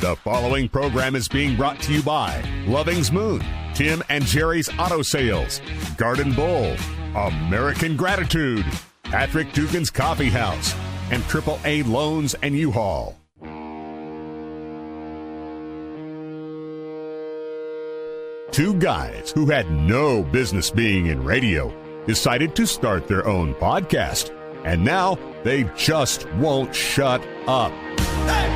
The following program is being brought to you by Loving's Moon, Tim and Jerry's Auto Sales, Garden Bowl, American Gratitude, Patrick Dugan's Coffee House, and AAA Loans and U-Haul. Two guys who had no business being in radio decided to start their own podcast, and now they just won't shut up. Hey!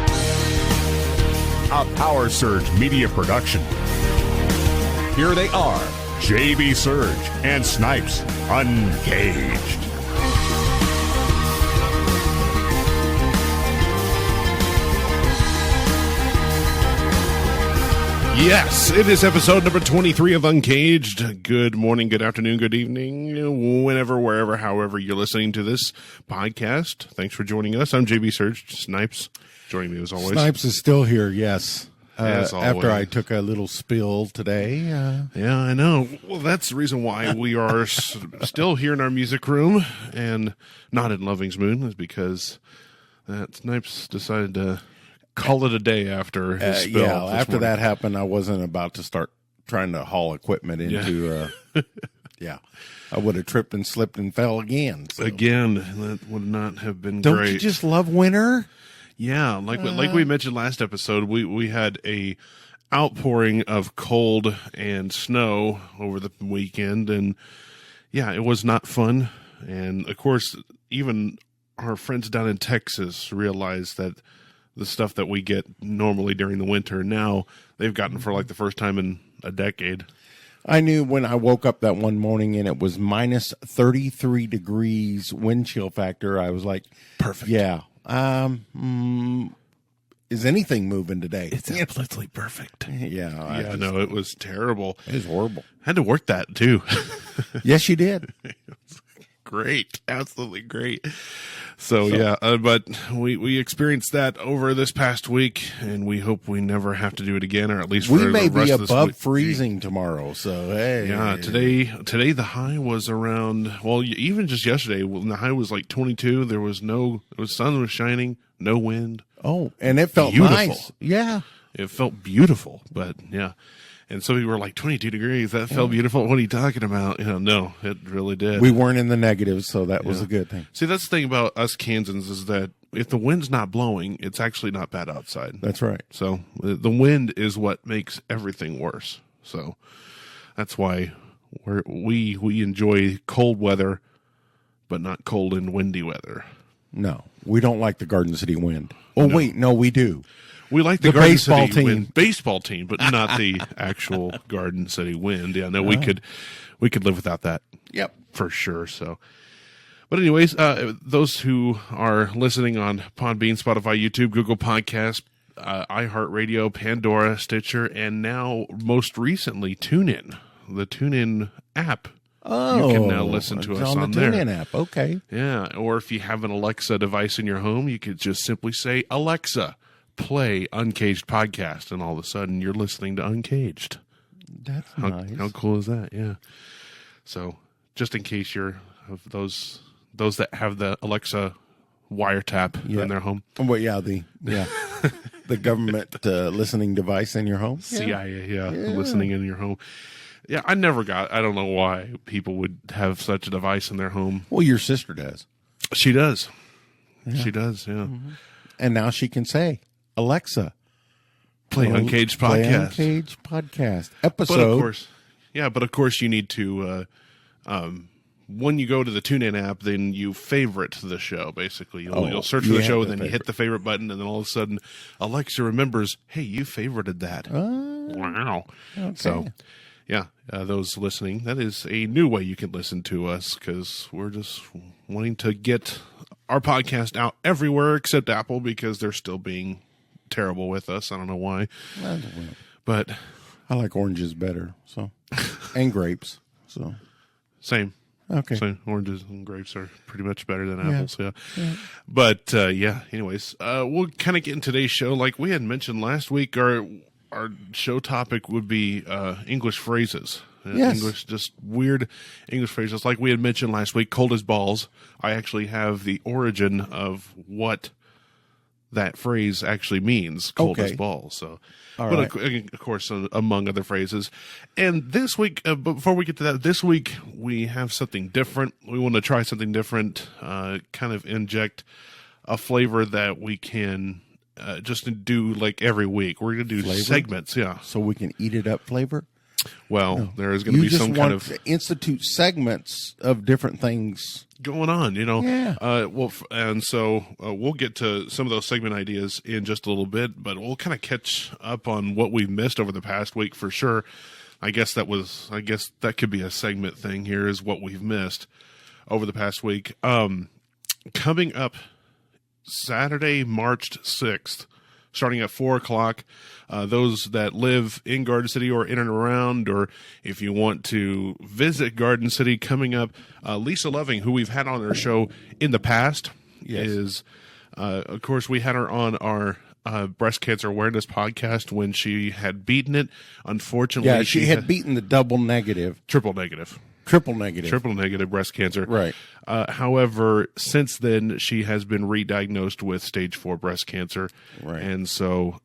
A Power Surge media production. Here they are, JB Surge and Snipes, Uncaged. Yes, it is episode number 23 of Uncaged. Good morning, good afternoon, good evening, whenever, wherever, however you're listening to this podcast. Thanks for joining us. I'm JB Surge. Snipes joining me as always. Snipes is still here, yes. As always. After I took a little spill today. Yeah, I know. Well, that's the reason why we are still here in our music room and not in Loving's Moon, is because Snipes decided to call it a day after his spill. Yeah, after that happened, I wasn't about to start trying to haul equipment into, I would have tripped and slipped and fell again. So. Again, that would not have been Don't great. Don't you just love winter? Yeah, like we mentioned last episode, we had a outpouring of cold and snow over the weekend, and yeah, it was not fun. And of course, even our friends down in Texas realized that the stuff that we get normally during the winter, now they've gotten for like the first time in a decade. I knew when I woke up that one morning and it was minus 33 degrees wind chill factor, I was like, perfect. Yeah. Is anything moving today? It's absolutely perfect. Yeah. No, it was terrible. It was horrible. Had to work that too. Yes, you did. It was great. Absolutely great. So but we experienced that over this past week, and we hope we never have to do it again, or at least for we may the rest be of this above week. freezing tomorrow. So hey, yeah, today the high was around. Well, even just yesterday, the high was like 22. There was sun was shining, no wind. Oh, and it felt beautiful. Nice. Yeah, it felt beautiful. But yeah. And so we were like 22 degrees. That felt beautiful. What are you talking about? No, it really did. We weren't in the negatives, so that was a good thing. See, that's the thing about us Kansans is that if the wind's not blowing, it's actually not bad outside. That's right. So the wind is what makes everything worse. So that's why we enjoy cold weather, but not cold and windy weather. No, we don't like the Garden City wind. Oh, no. Wait, no, we do. We like the Garden baseball City team. Baseball team, but not the actual Garden City wind. Yeah, no, we could live without that. Yep, for sure. So, but anyways, those who are listening on Podbean, Spotify, YouTube, Google Podcasts, iHeartRadio, Pandora, Stitcher, and now most recently TuneIn, the TuneIn app. Oh, you can now listen to us on there. The TuneIn app. Okay. Yeah, or if you have an Alexa device in your home, you could just simply say, Alexa, play Uncaged podcast, and all of a sudden you're listening to Uncaged. That's nice. How cool is that? Yeah. So just in case you're of those that have the Alexa wiretap in their home. Well, the government listening device in your home. CIA, listening in your home. Yeah, I don't know why people would have such a device in their home. Well, your sister does. She does. Yeah. She does, yeah. Mm-hmm. And now she can say, Alexa, play Uncaged podcast. Play Uncaged podcast episode. But of course you need to, when you go to the TuneIn app, then you favorite the show, basically. You'll search for the show, and then you hit the favorite button, and then all of a sudden Alexa remembers, hey, you favorited that. Wow. Okay. So, those listening, that is a new way you can listen to us, because we're just wanting to get our podcast out everywhere except Apple, because they're still being terrible with us. I don't know why. But I like oranges better, so and grapes. So same. Okay. So oranges and grapes are pretty much better than apples. Yeah. But anyways, we'll kind of get in today's show. Like we had mentioned last week, our show topic would be English phrases. English, just weird English phrases. Like we had mentioned last week, cold as balls. I actually have the origin of what that phrase actually means, cold as balls. So, but of course, among other phrases. And this week, but before we get to that, this week we have something different. We want to try something different, kind of inject a flavor that we can just do like every week. We're going to do segments, so we can eat it up flavor. Well, there is going to be some kind of institute segments of different things going on, Yeah. And so we'll get to some of those segment ideas in just a little bit, but we'll kind of catch up on what we've missed over the past week for sure. I guess that could be a segment thing here, is what we've missed over the past week. Coming up Saturday, March 6th, starting at 4:00. Those that live in Garden City or in and around, or if you want to visit Garden City, coming up, Lisa Loving, who we've had on our show in the past, is, of course, we had her on our breast cancer awareness podcast when she had beaten it. Unfortunately, she had beaten the triple negative breast cancer. Right. However, since then, she has been re-diagnosed with stage 4 breast cancer. Right. And so,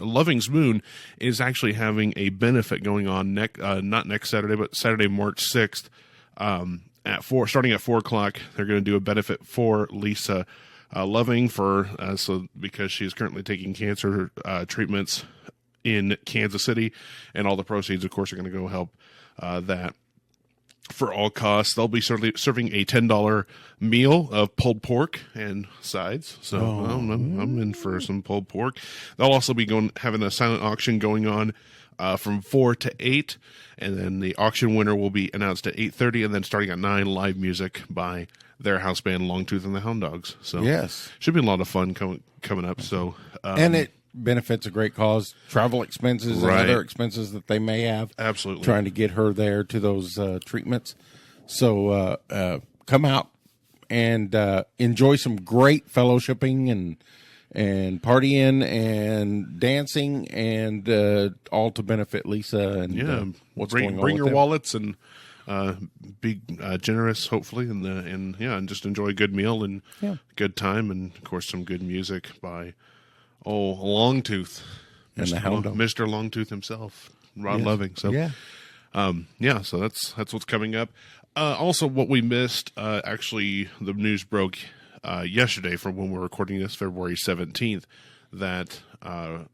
Loving's Moon is actually having a benefit going on not next Saturday, but Saturday, March 6th, starting at 4:00. They're going to do a benefit for Lisa Loving because she is currently taking cancer treatments in Kansas City, and all the proceeds, of course, are going to go help that for all costs. They'll be serving a $10 meal of pulled pork and sides. So I'm in for some pulled pork. They'll also be having a silent auction going on from 4 to 8, and then the auction winner will be announced at 8:30, and then starting at 9, live music by their house band Longtooth and the Hound Dogs. So should be a lot of fun coming up. So and it benefits a great cause, travel expenses and other expenses that they may have. Absolutely. Trying to get her there to those treatments. So come out and enjoy some great fellowshipping and partying and dancing, and all to benefit Lisa and what's going on. Bring your them. wallets and be generous, hopefully, and just enjoy a good meal and good time, and of course some good music by Longtooth, and the Hound Dog. Mr. Longtooth himself, Rod Loving. So so that's what's coming up. Also, what we missed, actually, the news broke yesterday from when we're recording this, February 17th, that a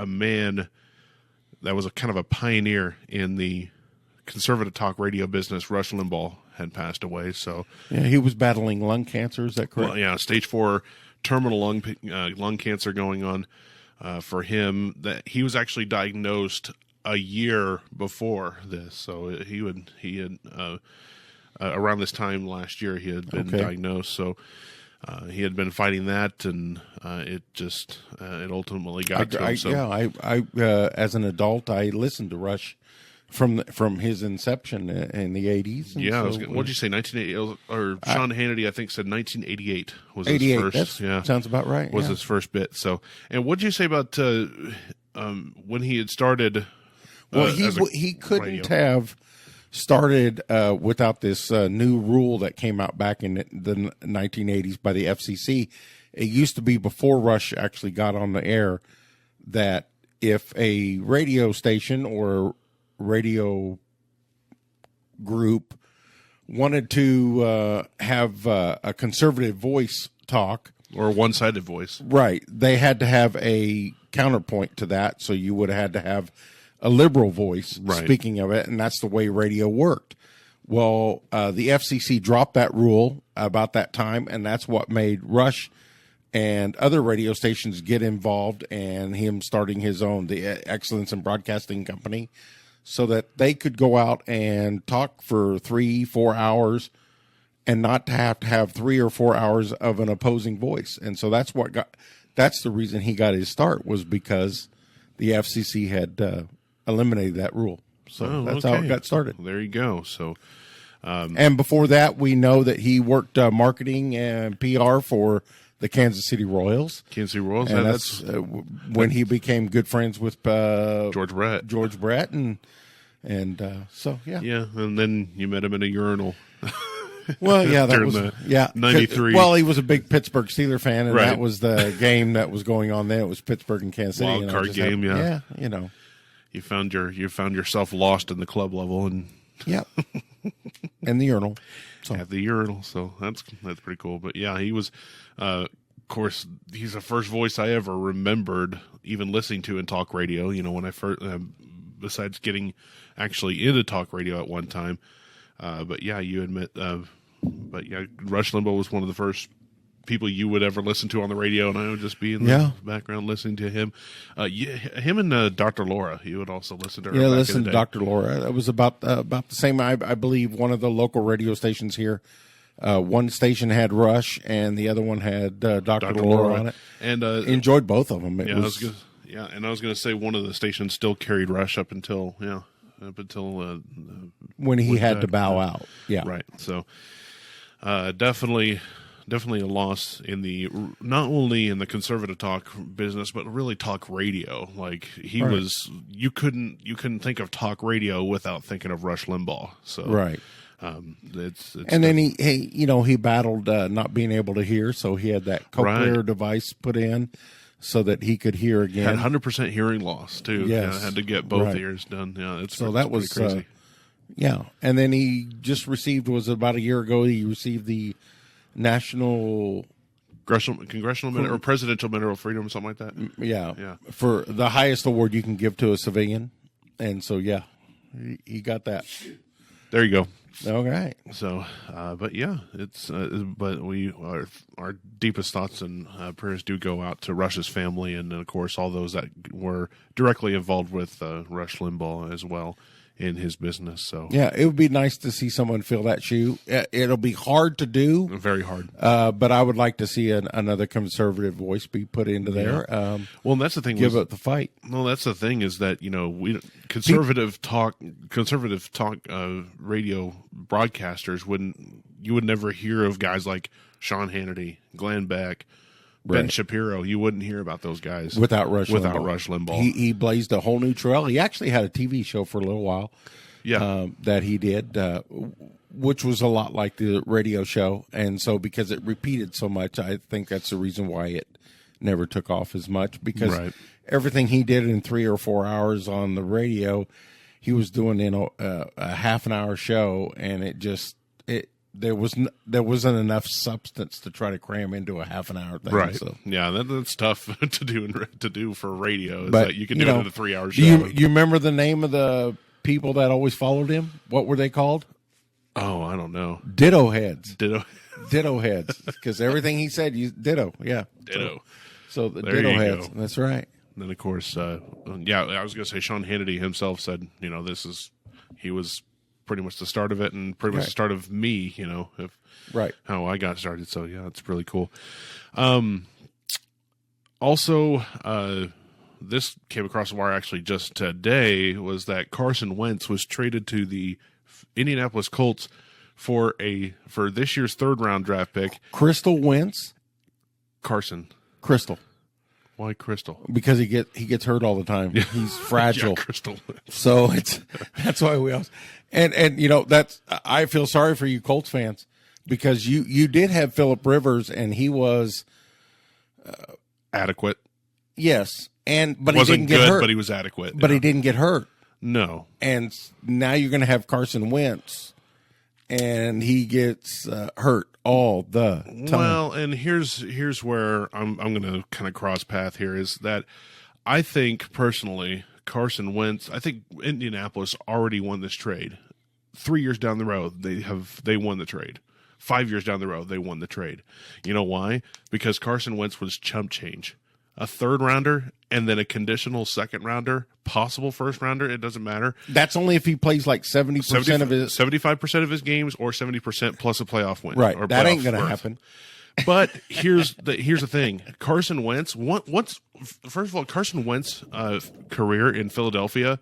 man that was a kind of a pioneer in the conservative talk radio business, Rush Limbaugh, had passed away. So he was battling lung cancer. Is that correct? Well, stage 4 terminal lung cancer going on for him. That he was actually diagnosed a year before this. So he had around this time last year he had been diagnosed. So he had been fighting that, and it ultimately got to him. So. I as an adult, I listened to Rush from his inception in the 80s. What did you say, 1980? Or Sean Hannity, I think, said 1988 was 88, his first. Sounds about right. Was his first bit. So, and what did you say about when he had started? Well, he couldn't have started without this new rule that came out back in the 1980s by the FCC. It used to be, before Rush actually got on the air, that if a radio station or radio group wanted to have a conservative voice talk, or a one-sided voice, right, they had to have a counterpoint to that. So you would have had to have a liberal voice speaking of it, and that's the way radio worked. Well, the FCC dropped that rule about that time, and that's what made Rush and other radio stations get involved, and him starting his own, the Excellence in Broadcasting Company, so that they could go out and talk for 3-4 hours and not to have 3 or 4 hours of an opposing voice. And so that's the reason he got his start, was because the FCC had eliminated that rule. So that's how it got started. There you go. So, and before that, we know that he worked marketing and PR for the Kansas City Royals. And that's when he became good friends with George Brett. and so and then you met him in a urinal. Well, yeah, that was 93. Well, he was a big Pittsburgh Steelers fan, and Right. that was the game that was going on then. It was Pittsburgh and Kansas City. Wild card game, yeah. Yeah, You found yourself lost in the club level and yeah, and the urinal. So. at the urinal. So that's pretty cool. But yeah, he was, of course, he's the first voice I ever remembered even listening to in talk radio. When I first, besides getting actually into talk radio at one time. But yeah, you admit. But yeah, Rush Limbaugh was one of the first people you would ever listen to on the radio, and I would just be in the background listening to him. Him and Dr. Laura, you would also listen to her. Yeah, listen to Dr. Laura. That was about the same. I believe one of the local radio stations here. One station had Rush, and the other one had Dr. Laura on it. And enjoyed both of them. And I was going to say one of the stations still carried Rush up until when he had to bow out. Yeah, right. So definitely a loss in the not only in the conservative talk business, but really talk radio. Like he was, you couldn't think of talk radio without thinking of Rush Limbaugh. So right. It's and then he battled not being able to hear, so he had that cochlear device put in so that he could hear again. Had 100% hearing loss too. Yes. Yeah, had to get both ears done. Yeah, that was crazy. And then he just was about a year ago. He received the National Congressional Medal or Presidential Medal of Freedom, something like that. Yeah, for the highest award you can give to a civilian, and so he got that. There you go. Okay. So, but yeah, it's but our deepest thoughts and prayers do go out to Rush's family, and of course all those that were directly involved with Rush Limbaugh as well in his business. So yeah, it would be nice to see someone fill that shoe. It'll be hard to do, very hard. But I would like to see another conservative voice be put into there. Well, and that's the thing. Give it the fight. Well, that's the thing is that conservative talk radio broadcasters you would never hear of guys like Sean Hannity, Glenn Beck, Ben Shapiro. You wouldn't hear about those guys without Rush Limbaugh. He blazed a whole new trail. He actually had a TV show for a little while. Yeah, that he did, which was a lot like the radio show, and so because it repeated so much, I think that's the reason why it never took off as much. Because everything he did in 3 or 4 hours on the radio, he was doing in a half an hour show, and there wasn't enough substance to try to cram into a half an hour thing. Right. So. Yeah, that's tough to do for radio. But you can do it in a 3 hour show. You remember the name of the people that always followed him? What were they called? Oh, I don't know. Ditto heads. Ditto heads. Because everything he said, ditto. Yeah. Ditto. So the ditto heads. Go. That's right. And then of course, I was going to say Sean Hannity himself said, he was pretty much the start of it and pretty much the start of me, how I got started. So yeah, it's really cool. Also, this came across the wire actually just today, was that Carson Wentz was traded to the Indianapolis Colts for this year's 3rd round draft pick. Crystal Wentz? Carson. Crystal. Why Crystal? Because he gets hurt all the time. Yeah. He's fragile. Crystal. So that's why we always and I feel sorry for you Colts fans, because you did have Phillip Rivers, and he was adequate. Yes, but he didn't get hurt. But he was adequate. But he didn't get hurt. No. And now you're going to have Carson Wentz, and he gets hurt all the time. Well, and here's where I'm going to kind of cross path here, is that I think personally Carson Wentz, I think Indianapolis already won this trade. 3 years down the road, they won the trade. 5 years down the road, they won the trade. You know why? Because Carson Wentz was chump change. A 3rd rounder and then a conditional 2nd rounder, possible 1st rounder, it doesn't matter. That's only if he plays like 70% of his 75% of his games, or 70% plus a playoff win. Right. Or that ain't going to happen. But here's the thing. Carson Wentz, first of all, Carson Wentz's career in Philadelphia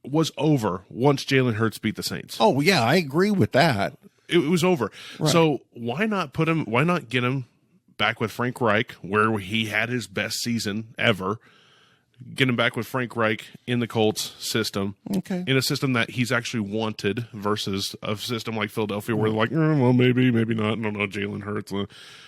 was over once Jalen Hurts beat the Saints. Oh yeah, I agree with that. It was over. Right. So why not get him back with Frank Reich, where he had his best season ever? getting back with Frank Reich in the Colts system. Okay. In a system that he's actually wanted versus a system like Philadelphia where they're like, well, maybe not. I don't know, Jalen Hurts.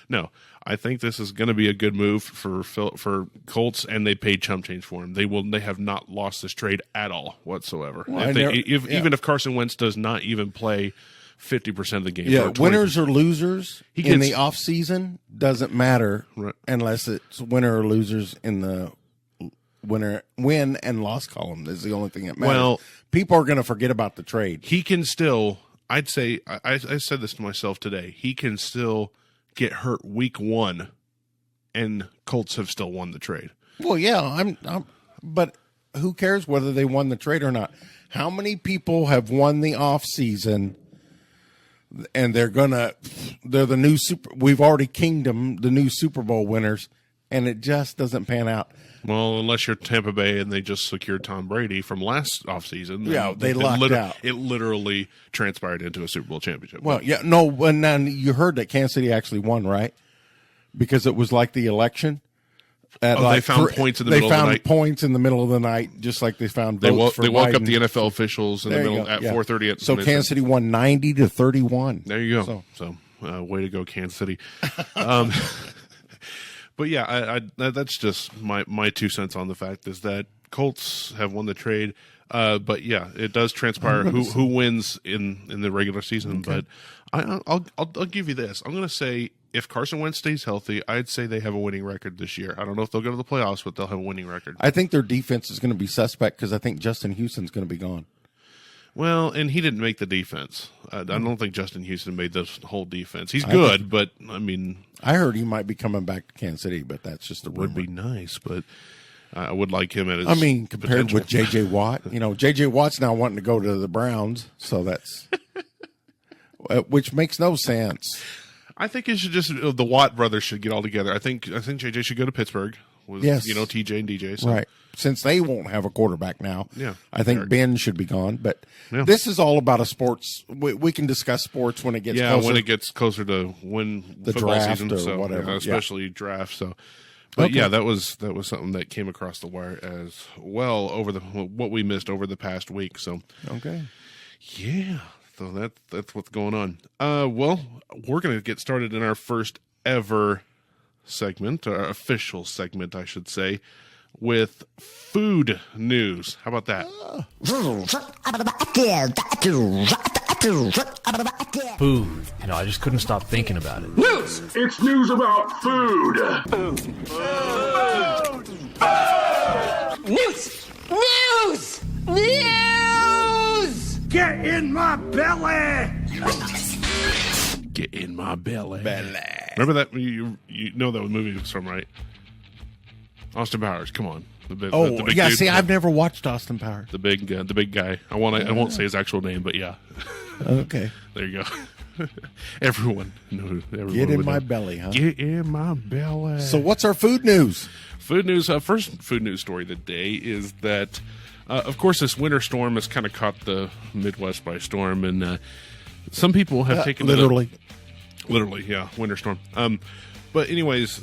No, I think this is going to be a good move for Colts, and they paid chump change for him. They have not lost this trade at all whatsoever. Well, even if Carson Wentz does not even play 50% of the game. Yeah, winners or losers in the off season doesn't matter unless it's winner or losers in the win and loss column. Is the only thing that matters. Well, people are going to forget about the trade. He can still, I'd say, I said this to myself today, he can still get hurt week 1 and Colts have still won the trade. Well, yeah, but who cares whether they won the trade or not? How many people have won the off season and they're the new we've already kinged them, the new Super Bowl winners, and it just doesn't pan out. Well, unless you're Tampa Bay and they just secured Tom Brady from last offseason. Yeah, they lucked out. It literally transpired into a Super Bowl championship. Well, yeah, no, and then you heard that Kansas City actually won, right? Because it was like the election. They found points in the middle of the night. They found points in the middle of the night, just like they found votes for They woke Biden. up the NFL officials in the middle at 4:30. So Kansas City won 90-31. There you go. So way to go, Kansas City. But yeah, that's just my 2 cents on the fact is that Colts have won the trade. But yeah, it does transpire who wins in the regular season. Okay. But I'll give you this. I'm going to say if Carson Wentz stays healthy, I'd say they have a winning record this year. I don't know if they'll go to the playoffs, but they'll have a winning record. I think their defense is going to be suspect because I think Justin Houston's going to be gone. Well, and he didn't make the defense. I don't think Justin Houston made this whole defense. He's good, but I mean, I heard he might be coming back to Kansas City, but that's just a rumor. Would be nice, but I would like him at his compared potential. with J.J. Watt, J.J. Watt's now wanting to go to the Browns, so that's which makes no sense. I think it should just the Watt brothers should get all together. I think J.J. should go to Pittsburgh with TJ and DJ. So. Right. Since they won't have a quarterback now, I think Eric. Ben should be gone. But this is all about a sports. We can discuss sports when it gets closer. When it gets closer to when the football draft season, or whatever, especially draft. So, but that was something that came across the wire as well over what we missed over the past week. So so that's what's going on. Well, we're going to get started in our first ever segment, our official segment, I should say, with food news. How about that? Food. I just couldn't stop thinking about it. News! It's news about food! News! News! News! Get in my belly! Get in my belly. Remember that? You know that movie was from, right? Austin Powers, come on. The big dude. See, I've never watched Austin Powers. The big guy. I won't say his actual name, but yeah. Okay. There you go. Everyone knows. Get in my belly, huh? Get in my belly. So what's our food news? Food news. First food news story of the day is that, of course, this winter storm has kind of caught the Midwest by storm, and some people have taken literally, winter storm. But anyways,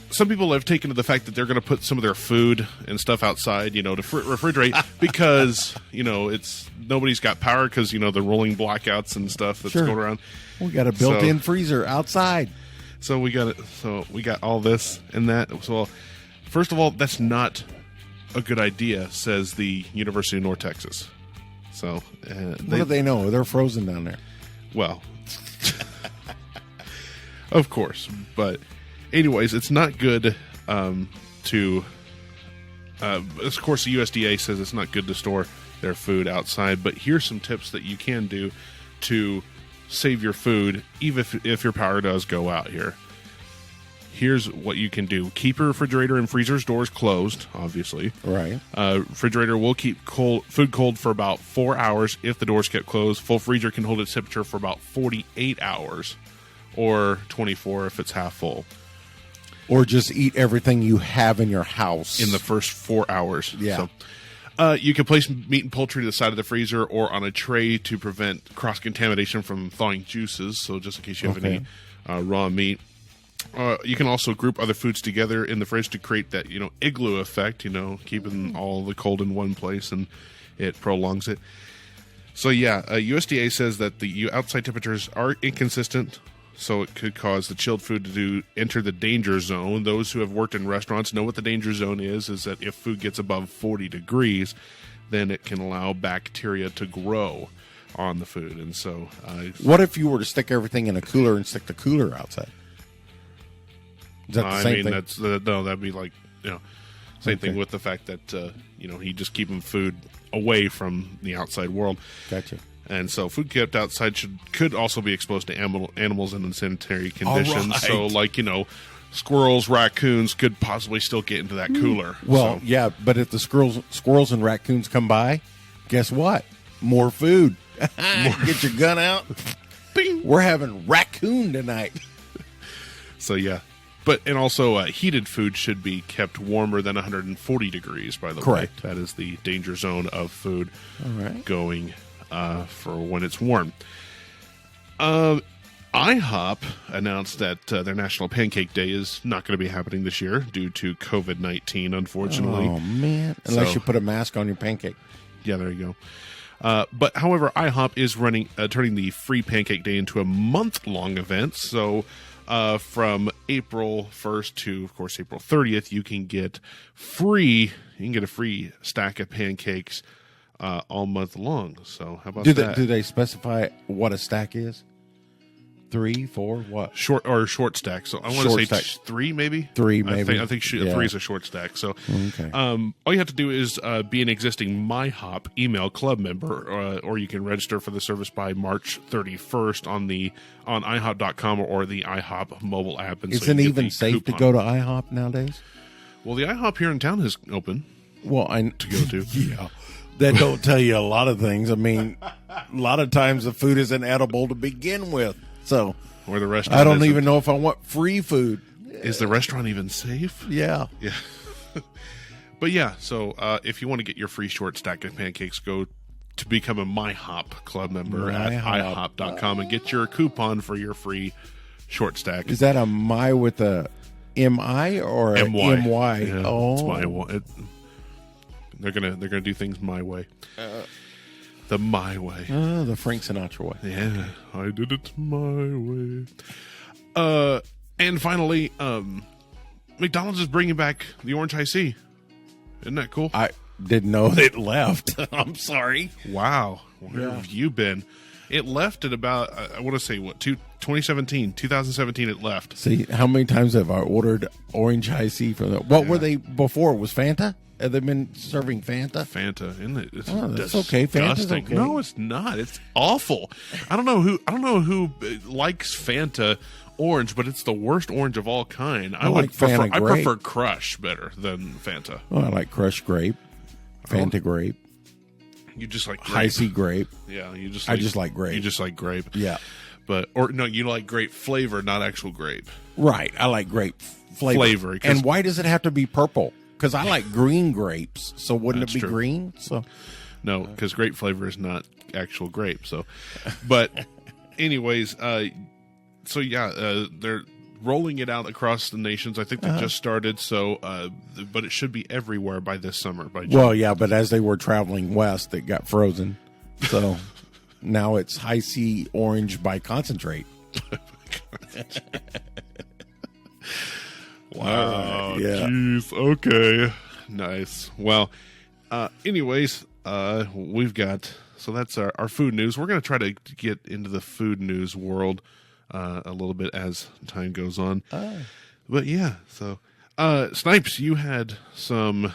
some people have taken to the fact that they're going to put some of their food and stuff outside, to refrigerate because, it's nobody's got power because, the rolling blackouts and stuff that's going around. We got a built-in freezer outside. So we got it. So we got all this and that. So first of all, that's not a good idea, says the University of North Texas. So what do they know? They're frozen down there. Well, of course, but anyways, it's not good to. Of course, the USDA says it's not good to store their food outside. But here's some tips that you can do to save your food, even if your power does go out here. Here's what you can do. Keep your refrigerator and freezer's doors closed, obviously. Right. Refrigerator will keep food cold for about 4 hours if the door's kept closed. Full freezer can hold its temperature for about 48 hours or 24 if it's half full. Or just eat everything you have in your house. In the first 4 hours. Yeah. So, you can place meat and poultry to the side of the freezer or on a tray to prevent cross-contamination from thawing juices. So just in case you have any raw meat. You can also group other foods together in the fridge to create that, igloo effect, keeping all the cold in one place, and it prolongs it. So, USDA says that the outside temperatures are inconsistent, so it could cause the chilled food to enter the danger zone. Those who have worked in restaurants know what the danger zone is that if food gets above 40 degrees, then it can allow bacteria to grow on the food. And so... what if you were to stick everything in a cooler and stick the cooler outside? Is that the same thing? That'd be like, same thing with the fact that, you just keeping food away from the outside world. Gotcha. And so food kept outside could also be exposed to animals in unsanitary conditions. Right. So, like, squirrels, raccoons could possibly still get into that cooler. Well, yeah, but if the squirrels and raccoons come by, guess what? More food. Get your gun out. Bing. We're having raccoon tonight. So, yeah. And also, heated food should be kept warmer than 140 degrees, by the Correct. way. That is the danger zone of food going for when it's warm. IHOP announced that their National Pancake Day is not going to be happening this year due to COVID-19, unfortunately. Oh, man. Unless you put a mask on your pancake. Yeah, there you go. But, however, IHOP is turning the free Pancake Day into a month-long event. So... from April 1st to, of course, April 30th, you can get a free stack of pancakes all month long. So how about that? Do they specify what a stack is? 3, 4, what? Short stack. So I want to say 3, maybe. 3, maybe. I think 3 is a short stack. So, all you have to do is be an existing MyHop email club member, or you can register for the service by March 31st on IHOP.com or the IHOP mobile app. And is it even safe to go to IHOP nowadays? Well, the IHOP here in town is open. Well, to go to. Yeah. That don't tell you a lot of things. I mean, a lot of times the food isn't edible to begin with. So, or the restaurant I don't even know if I want free food. Is the restaurant even safe? Yeah. Yeah. But yeah, so if you want to get your free short stack of pancakes, go to become a MyHop club member at IHOP.com and get your coupon for your free short stack. Is that a My with a M-I or a M-Y? Yeah, it's my. They're gonna do things my way. The my way. The Frank Sinatra way. Yeah, I did it my way. And finally, McDonald's is bringing back the orange high C. Isn't that cool? I didn't know it left. I'm sorry. Wow. Where have you been? It left at about, I want to say, 2017 it left. See, how many times have I ordered orange high C from them? What were they before? Was Fanta? Have they been serving Fanta? Fanta, isn't it? It's that's okay. Fanta's okay. No, it's not. It's awful. I don't know who likes Fanta orange, but it's the worst orange of all kind. I prefer Crush better than Fanta. Oh, I like Crush grape, Fanta grape. You just like grape. High C grape. Yeah, I just like grape. You just like grape. Yeah, you like grape flavor, not actual grape. Right. I like grape flavor. And why does it have to be purple? Because I like green grapes, so wouldn't it be true. green? So no, because grape flavor is not actual grape. So, but anyways, they're rolling it out across the nations. I think they just started. So, but it should be everywhere by this summer. By June. Well, yeah, but as they were traveling west, it got frozen. So now it's high C orange by concentrate. Wow. Yeah. Jeez. Okay. Nice. Well, anyways, we've got, so that's our food news. We're going to try to get into the food news world a little bit as time goes on. But yeah, so Snipes, you had some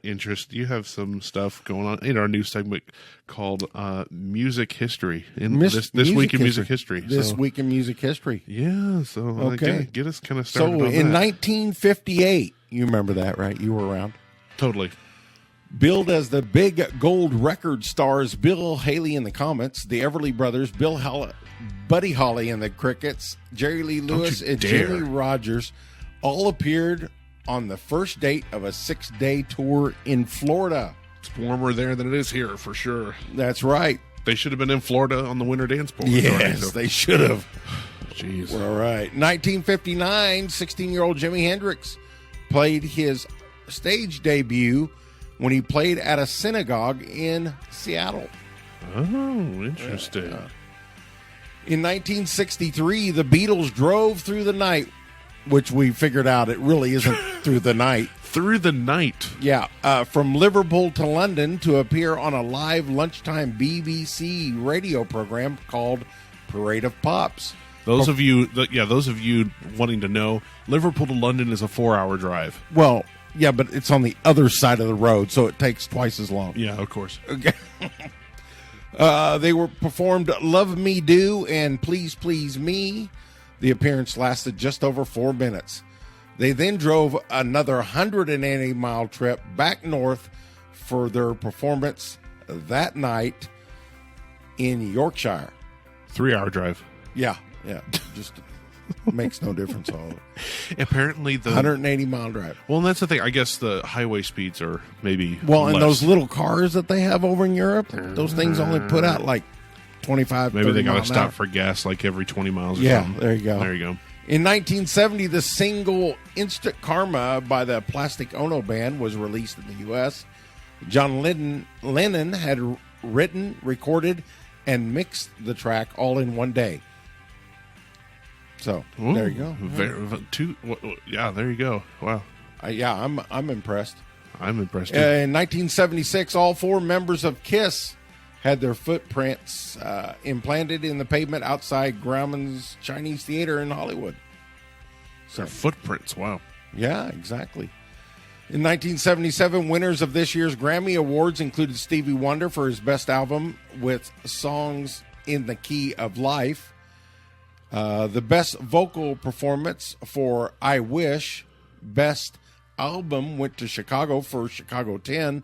interest. You have some stuff going on in our new segment called Music History. This week in music history. This week in music history. Yeah, so okay. Get us kind of started So on in that. 1958, you remember that, right? You were around. Totally. Billed as the big gold record stars Bill Haley and the Comets, the Everly Brothers, Buddy Holly and the Crickets, Jerry Lee Lewis, and Jimmy Rogers all appeared on the first date of a 6-day tour in Florida. It's warmer there than it is here, for sure. That's right. They should have been in Florida on the Winter Dance Bowl. Yes, they should have. Jeez. All right. 1959, 16-year-old Jimi Hendrix played his stage debut when he played at a synagogue in Seattle. Oh, interesting. In 1963, the Beatles drove through the night, which we figured out it really isn't through the night. Through the night. Yeah, from Liverpool to London to appear on a live lunchtime BBC radio program called Parade of Pops. Those of you wanting to know, Liverpool to London is a 4-hour drive. Well, yeah, but it's on the other side of the road, so it takes twice as long. Yeah, of course. Okay. They were performed Love Me Do and Please Please Me. The appearance lasted just over 4 minutes. They then drove another 180-mile trip back north for their performance that night in Yorkshire. 3-hour drive. Yeah, just makes no difference at all. Apparently the 180-mile drive. Well, and that's the thing. I guess the highway speeds are maybe and less. those little cars that they have over in Europe, those things only put out like 25, maybe 30 they got to miles an stop hour. for gas like every 20 miles or Yeah, something. there you go. There you go. In 1970, the single Instant Karma by the Plastic Ono Band was released in the U.S. John Lennon had written, recorded, and mixed the track all in one day. So, Ooh, there you go. Yeah, there you go. Wow. I'm impressed. I'm impressed. Too. In 1976, all 4 members of KISS had their footprints implanted in the pavement outside Grauman's Chinese Theater in Hollywood. Their footprints, wow. Yeah, exactly. In 1977, winners of this year's Grammy Awards included Stevie Wonder for his best album with Songs in the Key of Life. The best vocal performance for I Wish. Best album went to Chicago for Chicago 10.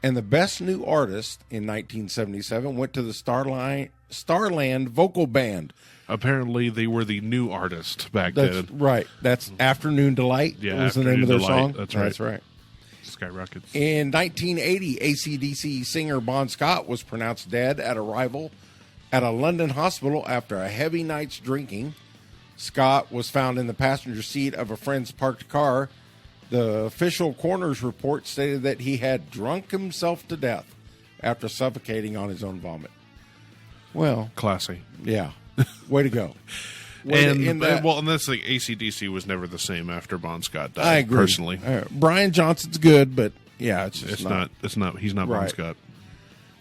And the best new artist in 1977 went to the Starland Vocal Band. Apparently, they were the new artist back That's then. right. That's Afternoon Delight. Yeah, was the name of their Afternoon song. Delight. That's right. Skyrockets. In 1980, AC/DC singer Bon Scott was pronounced dead at arrival at a London hospital after a heavy night's drinking. Scott was found in the passenger seat of a friend's parked car. The official coroner's report stated that he had drunk himself to death after suffocating on his own vomit. Well, Classy. yeah. Way to go. And that's like AC/DC was never the same after Bon Scott died. I agree. Personally, Brian Johnson's good, but yeah, it's just He's not Bon Right. Scott.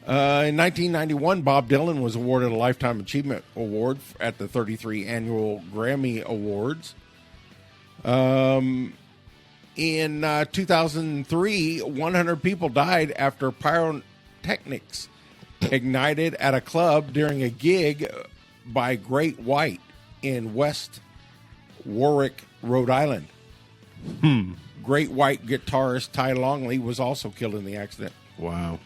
In 1991, Bob Dylan was awarded a Lifetime Achievement Award at the 33 Annual Grammy Awards. In 2003, 100 people died after pyrotechnics ignited at a club during a gig by Great White in West Warwick, Rhode Island. Great White guitarist Ty Longley was also killed in the accident. Wow.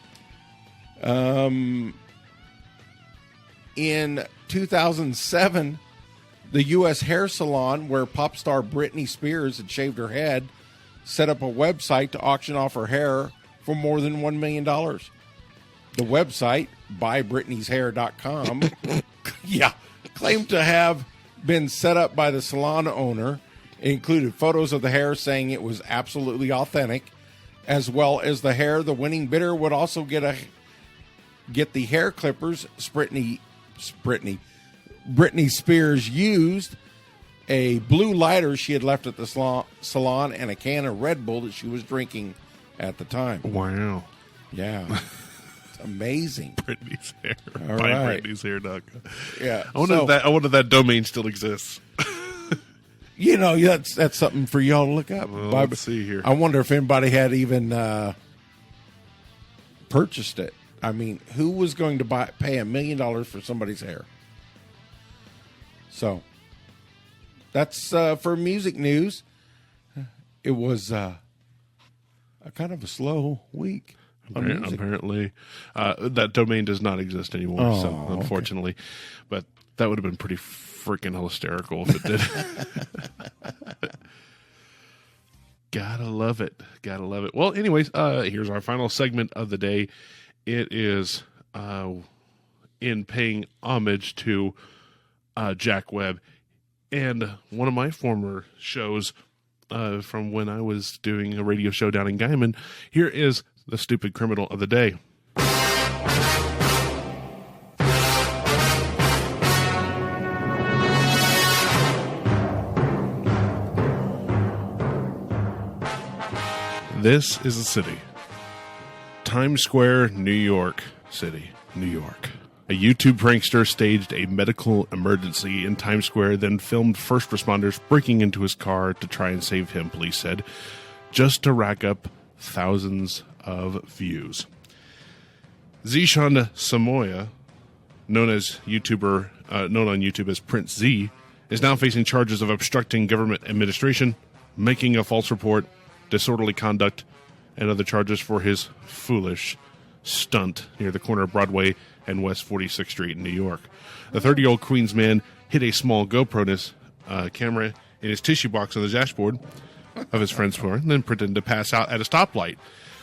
In 2007, the U.S. hair salon where pop star Britney Spears had shaved her head set up a website to auction off her hair for more than $1 million. The website, buybritneyshair.com, claimed to have been set up by the salon owner. It included photos of the hair saying it was absolutely authentic, as well as the hair. The winning bidder would also get the hair clippers Britney Spears used, a blue lighter she had left at the salon, and a can of Red Bull that she was drinking at the time. Wow. Yeah. It's amazing. Britney's hair. All By right. Britney'sHair.com. Yeah. I wonder if that domain still exists. That's something for y'all to look up. Well, let's see here. I wonder if anybody had even purchased it. I mean, who was going to pay $1 million for somebody's hair? So, that's for music news. It was a kind of a slow week. Apparently, that domain does not exist anymore. So, unfortunately, but that would have been pretty freaking hysterical if it did. Gotta love it. Well, anyways, here's our final segment of the day. It is in paying homage to Jack Webb. And one of my former shows from when I was doing a radio show down in Guyman, here is the stupid criminal of the day. This is a city. Times Square, New York City, New York. A YouTube prankster staged a medical emergency in Times Square, then filmed first responders breaking into his car to try and save him, police said, just to rack up thousands of views. Zishan Samoya, known on YouTube as Prince Z, is now facing charges of obstructing government administration, making a false report, disorderly conduct, and other charges for his foolish stunt near the corner of Broadway and West 46th Street in New York. The 30-year-old Queens man hid a small GoPro camera in his tissue box on the dashboard of his friend's car and then pretended to pass out at a stoplight.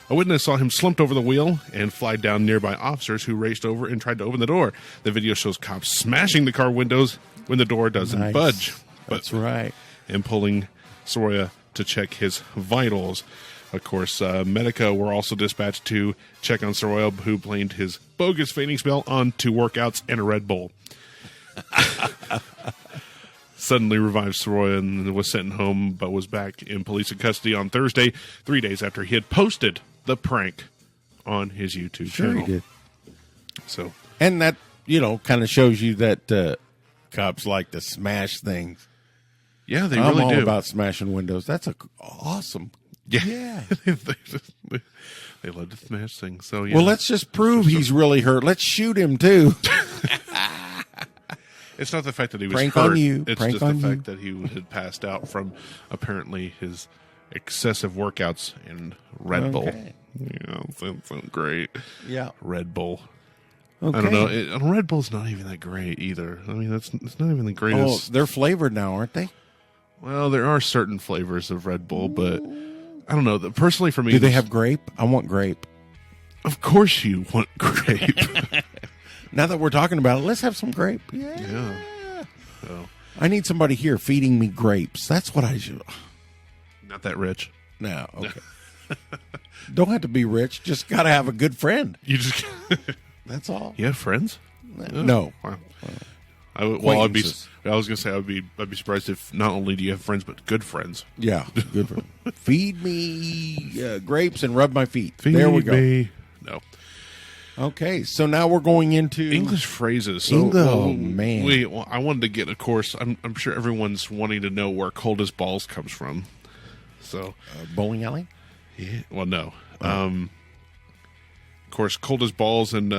A witness saw him slumped over the wheel and fly down nearby officers who raced over and tried to open the door. The video shows cops smashing the car windows when the door doesn't budge. That's right. And pulling Soroya to check his vitals. Of course, Medica were also dispatched to check on Soroya, who blamed his bogus fainting spell on 2 workouts and a Red Bull. Suddenly revived Soroya and was sent home, but was back in police custody on Thursday, 3 days after he had posted the prank on his YouTube channel. He did. So, and that, kind of shows you that cops like to smash things. Yeah, they I'm really all do. about smashing windows. That's awesome. Yeah. They love to smash things. So, yeah. Well, let's just prove he's really hurt. Let's shoot him, too. It's not the fact that he was Prank hurt. on you. It's Prank just on the you. fact that he had passed out from apparently his excessive workouts and Red Bull. Yeah, that's so great. Yeah. Red Bull. Okay. I don't know. Red Bull's not even that great either. I mean, it's not even the greatest. Oh, they're flavored now, aren't they? Well, there are certain flavors of Red Bull, but I don't know. Personally, for me, Do they have grape? I want grape. Of course, you want grape. Now that we're talking about it, let's have some grape. Yeah. So, I need somebody here feeding me grapes. That's what I should. not that rich. No, okay. Don't have to be rich. Just got to have a good friend. You just That's all. you have friends? No. Wow. I was Acquaintances. gonna say I'd be surprised if not only do you have friends but good friends. Yeah, good friend. Feed me grapes and rub my feet. Feed there we go. me. No. Okay, so now we're going into English phrases. So, man. I wanted to get, of course, I'm sure everyone's wanting to know where cold as balls comes from. So, bowling alley. yeah, well, no. Of course, cold as balls, and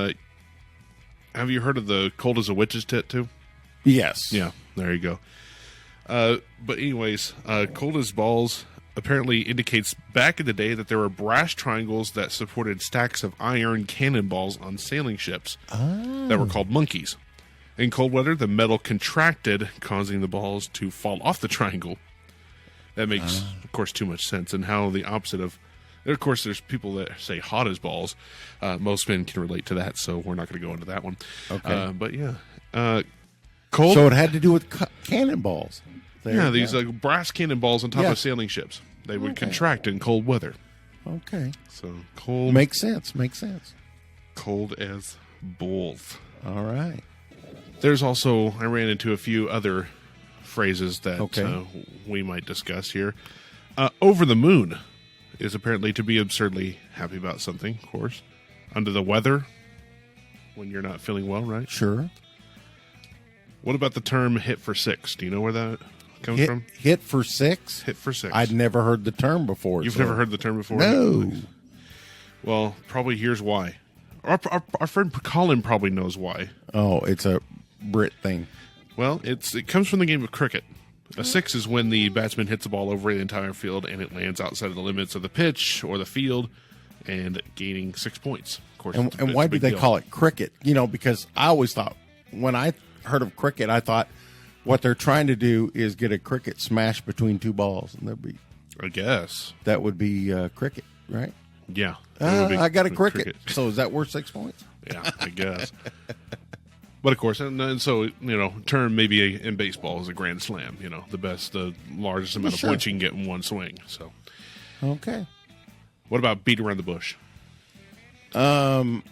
have you heard of the cold as a witch's tit too? Yes. Yeah, there you go. But anyways, cold as balls apparently indicates back in the day that there were brass triangles that supported stacks of iron cannonballs on sailing ships that were called monkeys. In cold weather, the metal contracted, causing the balls to fall off the triangle. That makes, of course, too much sense. And how the opposite of... Of course, there's people that say hot as balls. Most men can relate to that, so we're not going to go into that one. Okay. But yeah. Cold... So it had to do with cannonballs. There Yeah, you these go. brass cannonballs on top Yeah. of sailing ships. They would contract in cold weather. Okay. So cold, Makes sense. cold as balls. All right. There's also, I ran into a few other phrases that we might discuss here. Over the moon is apparently to be absurdly happy about something, of course. Under the weather, when you're not feeling well, right? Sure. What about the term hit for six? Do you know where that comes from? Hit for six? Hit for six. I'd never heard the term before. You've never heard the term before? No. Well, probably here's why. Our friend Colin probably knows why. Oh, it's a Brit thing. Well, it comes from the game of cricket. A six is when the batsman hits the ball over the entire field and it lands outside of the limits of the pitch or the field and gaining 6 points. Of course, And why do they call it cricket? Because I always thought, when I heard of cricket, I thought what they're trying to do is get a cricket smash between two balls. And I guess. that would be cricket, right? Yeah. It would be I got a cricket. So is that worth 6 points? Yeah, I guess. But of course, and so, term maybe in baseball is a grand slam, the largest amount of points you can get in one swing. So, okay. What about beat around the bush? What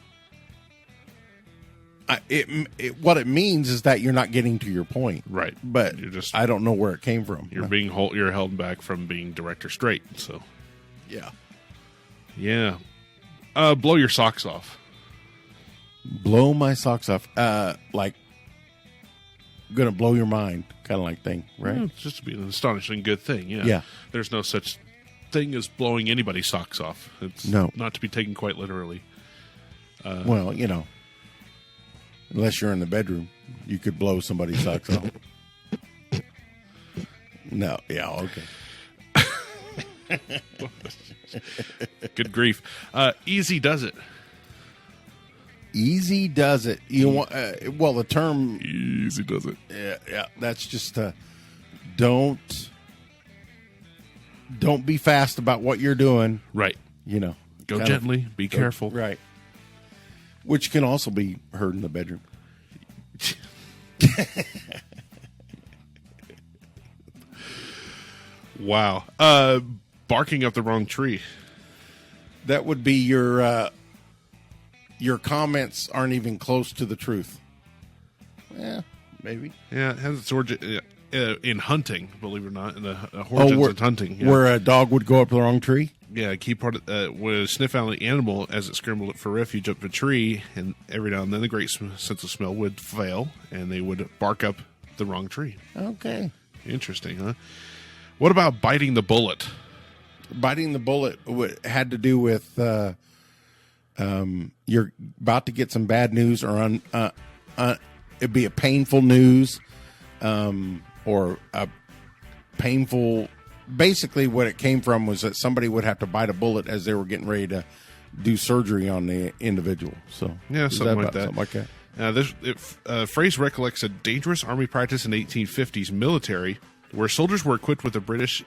it means is that you're not getting to your point. Right. But I don't know where it came from. You're held back from being direct or straight. So, yeah. Yeah. Blow your socks off. Blow my socks off. Like, gonna blow your mind kind of like thing, right? Yeah, it's just to be an astonishing good thing. Yeah. Yeah. There's no such thing as blowing anybody's socks off. It's not to be taken quite literally. Well, unless you're in the bedroom, you could blow somebody's socks off. No. Yeah. Okay. Good grief. Easy does it. Easy does it. You want? Well, the term easy does it. Yeah. That's just don't be fast about what you're doing. Right. Go gently. Be careful. Right. Which can also be heard in the bedroom. Wow. Barking up the wrong tree. That would be your comments aren't even close to the truth. Yeah, maybe. Yeah, it has its origin in hunting, believe it or not, in the origins of hunting. Yeah. Where a dog would go up the wrong tree? Yeah, a key part was sniff out an animal as it scrambled for refuge up a tree, and every now and then the great sense of smell would fail, and they would bark up the wrong tree. Okay. Interesting, huh? What about biting the bullet? Biting the bullet had to do with you're about to get some bad news, or it'd be a painful news, or a painful. Basically, what it came from was that somebody would have to bite a bullet as they were getting ready to do surgery on the individual. So yeah, something like that. Something like that. This phrase recollects a dangerous army practice in the 1850s military, where soldiers were equipped with a British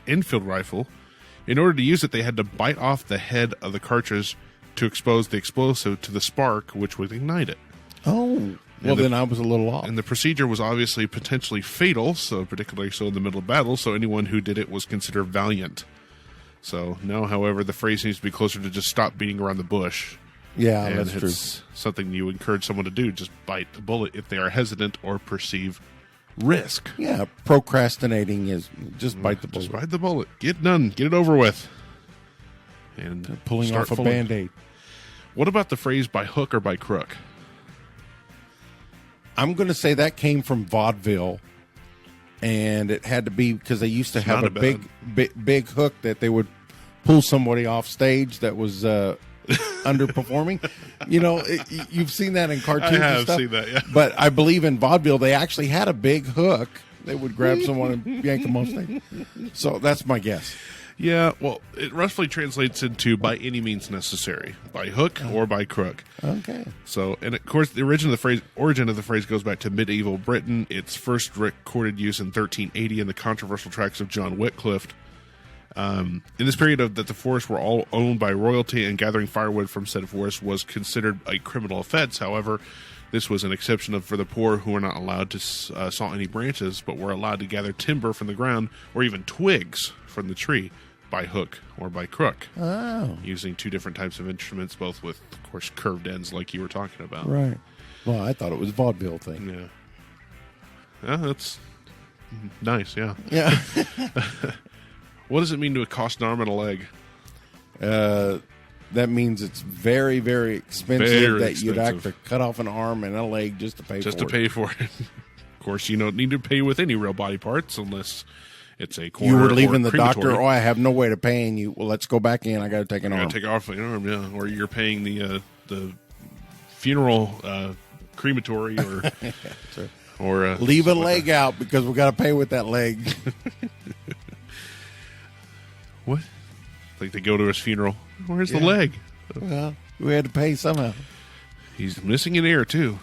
Enfield rifle. In order to use it, they had to bite off the head of the cartridge to expose the explosive to the spark, which would ignite it. Oh. Well, then I was a little off. And the procedure was obviously potentially fatal, so particularly so in the middle of battle, so anyone who did it was considered valiant. So now, however, the phrase needs to be closer to just stop beating around the bush. Yeah, and that's true. It's something you encourage someone to do, just bite the bullet if they are hesitant or perceive risk. Yeah, procrastinating is just bite the bullet. Just bite the bullet. Get it done. Get it over with. And pulling off a Band-Aid. What about the phrase by hook or by crook? I'm going to say that came from vaudeville, and it had to be because they used to have a big hook that they would pull somebody off stage that was underperforming. You've seen that in cartoons. I have and stuff, seen that, yeah. But I believe in vaudeville they actually had a big hook. They would grab someone and yank them off stage. So that's my guess. Yeah, well, it roughly translates into by any means necessary, by hook or by crook. Okay. So, and of course, the origin of the phrase goes back to medieval Britain. Its first recorded use in 1380 in the controversial tracts of John Wycliffe. In this period that the forests were all owned by royalty and gathering firewood from said forests was considered a criminal offense. However, this was an exception for the poor who were not allowed to saw any branches, but were allowed to gather timber from the ground or even twigs from the tree by hook or by crook. Oh. Using two different types of instruments, both with, of course, curved ends like you were talking about. Right. Well, I thought it was a vaudeville thing. Yeah. Yeah, that's nice, yeah. Yeah. What does it mean to cost an arm and a leg? That means it's very, very expensive you'd have to cut off an arm and a leg just to pay for it. Just to pay for it. Of course, you don't need to pay with any real body parts unless it's a corner. You were leaving the crematory. doctor. Oh, I have no way to paying you. Well, let's go back in. I got to take an arm. Take off an arm, yeah. Or you're paying the funeral crematory, or leave a leg out because we got to pay with that leg. What? Like they go to his funeral. Where's the leg? Well, we had to pay somehow. He's missing an ear too.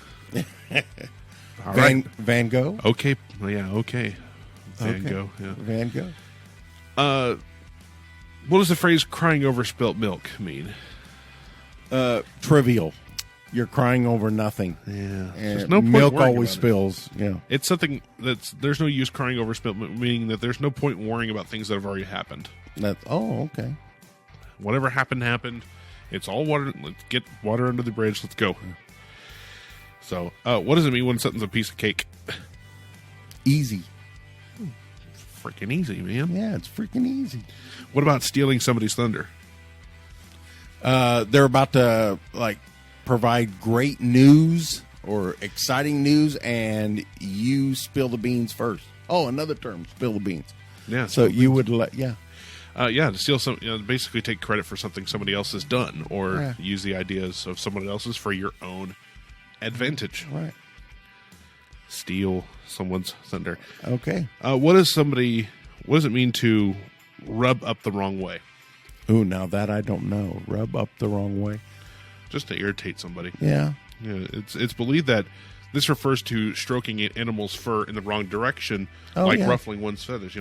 All Van Gogh. Okay, yeah, okay. Van Gogh, yeah. Van Gogh. What does the phrase "crying over spilt milk" mean? Trivial. you're crying over nothing. Yeah. And no point milk worrying always about spills. Yeah. It's something there's no use crying over spilt, meaning that there's no point worrying about things that have already happened. Okay. Whatever happened. It's all water. Let's get water under the bridge. Let's go. So, what does it mean when something's a piece of cake? Easy. Freaking easy, man. Yeah, it's freaking easy. What about stealing somebody's thunder? They're about to provide great news or exciting news, and you spill the beans first. Oh, another term, spill the beans. Yeah. So you would to steal some, basically take credit for something somebody else has done, or use the ideas of someone else's for your own advantage. Right. Steal someone's thunder. Okay. What does it mean to rub up the wrong way? Ooh, now that I don't know. Rub up the wrong way. Just to irritate somebody. Yeah. Yeah. It's believed that this refers to stroking an animal's fur in the wrong direction, ruffling one's feathers.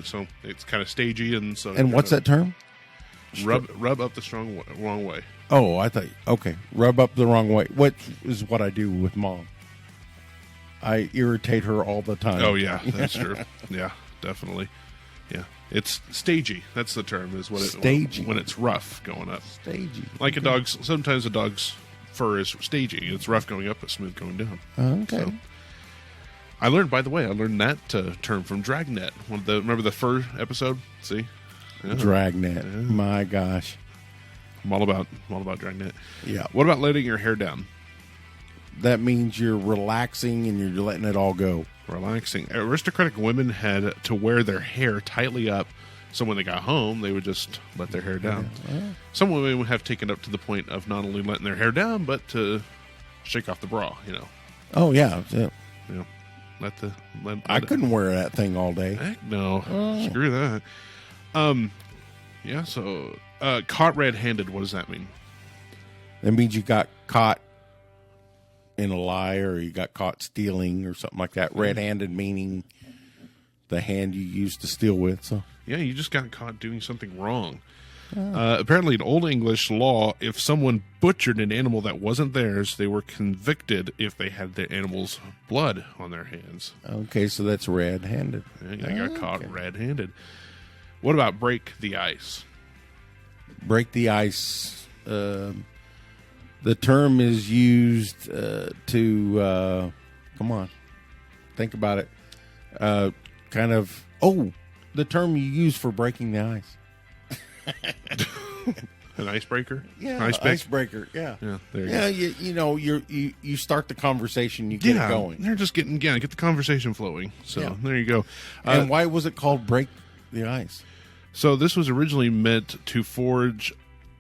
So it's kind of stagey, and so. And what's that term? Rub up the wrong way. Oh, I thought. Okay, rub up the wrong way. What is what I do with Mom? I irritate her all the time. Oh yeah, that's true. Yeah, definitely. Yeah, it's stagey. That's the term. Is what it stagey when it's rough going up. Stagey, like a dog's. Sometimes a dog's fur is stagey. It's rough going up, but smooth going down. Okay. So, I learned that term from Dragnet. Remember the fur episode? See, Dragnet. Yeah. My gosh, I'm all about Dragnet. Yeah. What about letting your hair down? That means you're relaxing and you're letting it all go. Relaxing. Aristocratic women had to wear their hair tightly up, so when they got home, they would just let their hair down. Yeah. Some women would have taken up to the point of not only letting their hair down, but to shake off the bra. Oh yeah. I couldn't wear that thing all day. Heck no. Screw that. Yeah. So, caught red-handed. What does that mean? That means you got caught in a lie, or you got caught stealing, or something like that. Red-handed meaning the hand you used to steal with. So yeah, you just got caught doing something wrong. Apparently, in Old English law, if someone butchered an animal that wasn't theirs, they were convicted if they had the animal's blood on their hands. Okay, so that's red-handed. Yeah, you got caught red-handed. What about break the ice? Break the ice. The term is used to, come on, think about it. The term you use for breaking the ice. An icebreaker? Yeah, icebreaker. Yeah, there you go. You start the conversation, you get it going. They're just get the conversation flowing. So there you go. And why was it called break the ice? So this was originally meant to forge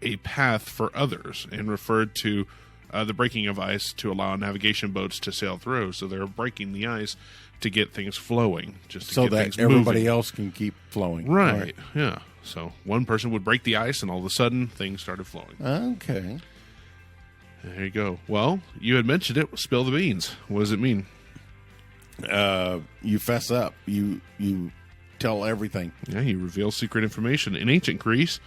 a path for others and referred to the breaking of ice to allow navigation boats to sail through. So they're breaking the ice to get things flowing, just to so get that things everybody moving. else can keep flowing. Right. Yeah. So one person would break the ice, and all of a sudden, things started flowing. Okay. There you go. Well, you had mentioned it. Spill the beans. What does it mean? You fess up. You tell everything. Yeah, you reveal secret information. In ancient Greece,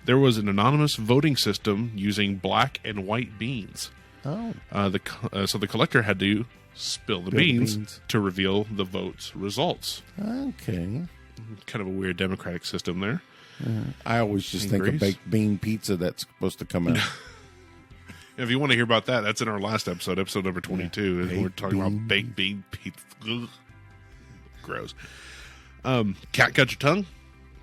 there was an anonymous voting system using black and white beans. Oh. So the collector had to spill the beans to reveal the vote's results. Okay. Kind of a weird democratic system there. I always just think of baked bean pizza that's supposed to come out. If you want to hear about that, that's in our last episode number 22. Yeah. We're talking about baked bean pizza. Ugh. Gross. Cat got your tongue?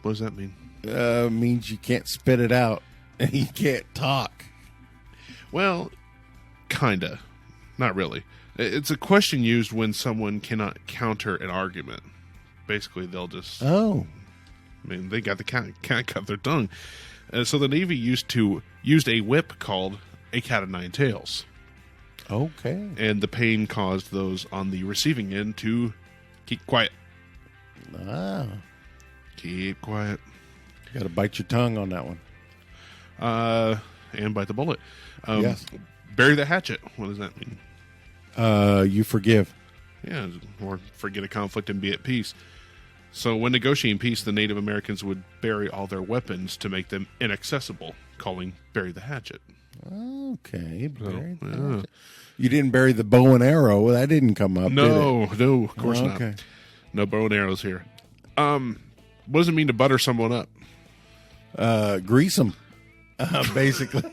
What does that mean? Means you can't spit it out and you can't talk. Well, kinda. Not really. It's a question used when someone cannot counter an argument. Basically, they'll just... Oh. I mean, they got the cat got their tongue. So the Navy used a whip called a cat of nine tails. Okay. And the pain caused those on the receiving end to keep quiet. Ah. Keep quiet. You got to bite your tongue on that one. And bite the bullet. Yes. Bury the hatchet. What does that mean? You forgive. Yeah, or forget a conflict and be at peace. So when negotiating peace, the Native Americans would bury all their weapons to make them inaccessible, calling bury the hatchet. Okay. You didn't bury the bow and arrow. That didn't come up, No, did it? no, of course not. No bow and arrows here. What does it mean to butter someone up? Grease them, basically.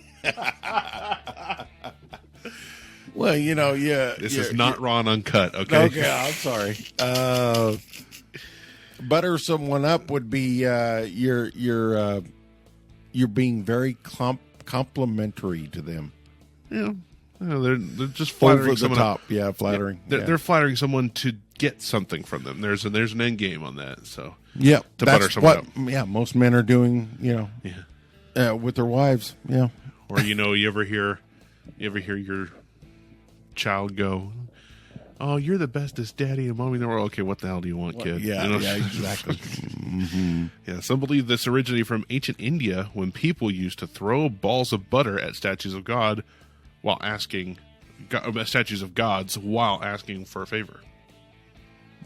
Well, This is not raw and uncut, okay? Okay, I'm sorry. Butter someone up would be you're being very complimentary to them. Yeah. They're just flattering Over the someone top. up. Yeah, flattering. They're flattering someone to get something from them. There's an end game on that. So yeah, to butter someone up. Yeah, most men are doing. With their wives. Yeah. Or you ever hear your child go, "Oh, you're the bestest daddy and mommy in the world." Okay, what the hell do you want, kid? Yeah, exactly. Mm-hmm. Yeah, some believe this originated from ancient India when people used to throw balls of butter at statues of God while asking statues of gods while asking for a favor.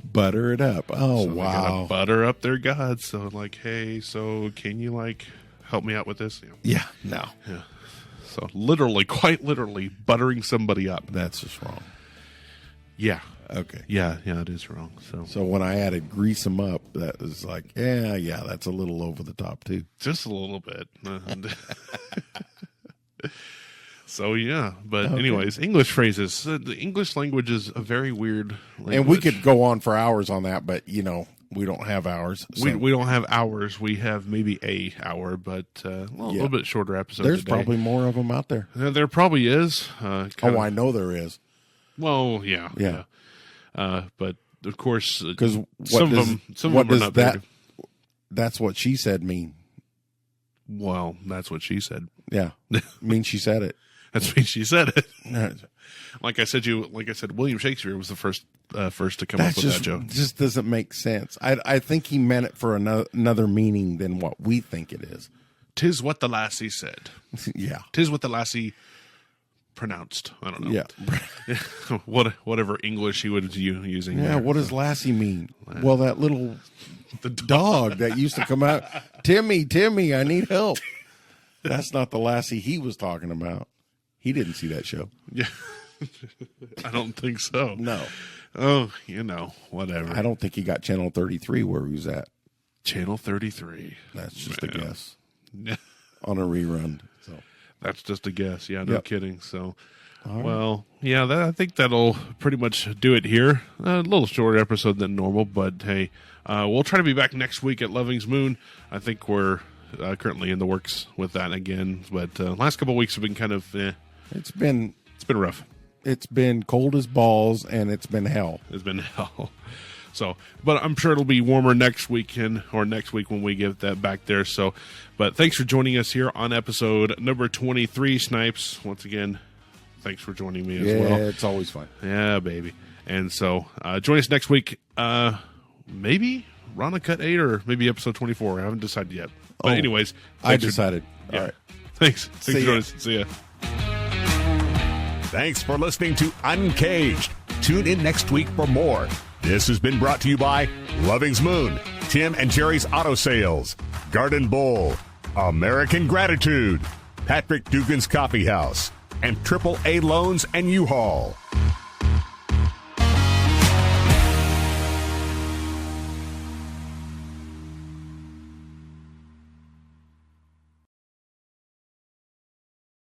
Butter it up. Oh, so wow. They gotta butter up their gods. So hey, so can you help me out with this? Yeah. No. Yeah. So quite literally buttering somebody up. That's just wrong. Yeah. Okay. Yeah, it is wrong. So when I added grease them up, that was that's a little over the top too. Just a little bit. So yeah, but anyways, English phrases. The English language is a very weird language. And we could go on for hours on that, but we don't have hours. So. We don't have hours. We have maybe a hour, but a little bit shorter episode. There's today. probably more of them out there. There probably is. I know there is. Well, yeah. But of course, because some of them are not very. That's what she said mean. Well, that's what she said. Yeah, mean she said it. That's when she said it. Like I said, William Shakespeare was the first to come up with that joke. Just doesn't make sense. I think he meant it for another meaning than what we think it is. 'Tis what the lassie said. Yeah. 'Tis what the lassie pronounced. I don't know. Yeah. Whatever English he was using. Yeah. There. What does lassie mean? Well, that little the dog that used to come out. Timmy, I need help. That's not the lassie he was talking about. He didn't see that show. Yeah. I don't think so. No. Oh, whatever. I don't think he got Channel 33 where he was at. Channel 33. That's just a guess. Yeah. On a rerun. So that's just a guess. Yeah, no kidding. So, right. Well, yeah, I think that'll pretty much do it here. A little shorter episode than normal, but hey, we'll try to be back next week at Loving's Moon. I think we're currently in the works with that again, but last couple of weeks have been kind of It's been rough. It's been cold as balls, and it's been hell. It's been hell. So, but I'm sure it'll be warmer next weekend or next week when we get that back there. So, but thanks for joining us here on episode number 23, Snipes. Once again, thanks for joining me as well. Yeah, it's always fun. Yeah, baby. And so, join us next week. Maybe Rana Cut 8 or maybe episode 24. I haven't decided yet. But anyways, I decided. All right. Thanks for joining us. See ya. Thanks for listening to Uncaged. Tune in next week for more. This has been brought to you by Loving's Moon, Tim and Jerry's Auto Sales, Garden Bowl, American Gratitude, Patrick Dugan's Coffee House, and AAA Loans and U-Haul.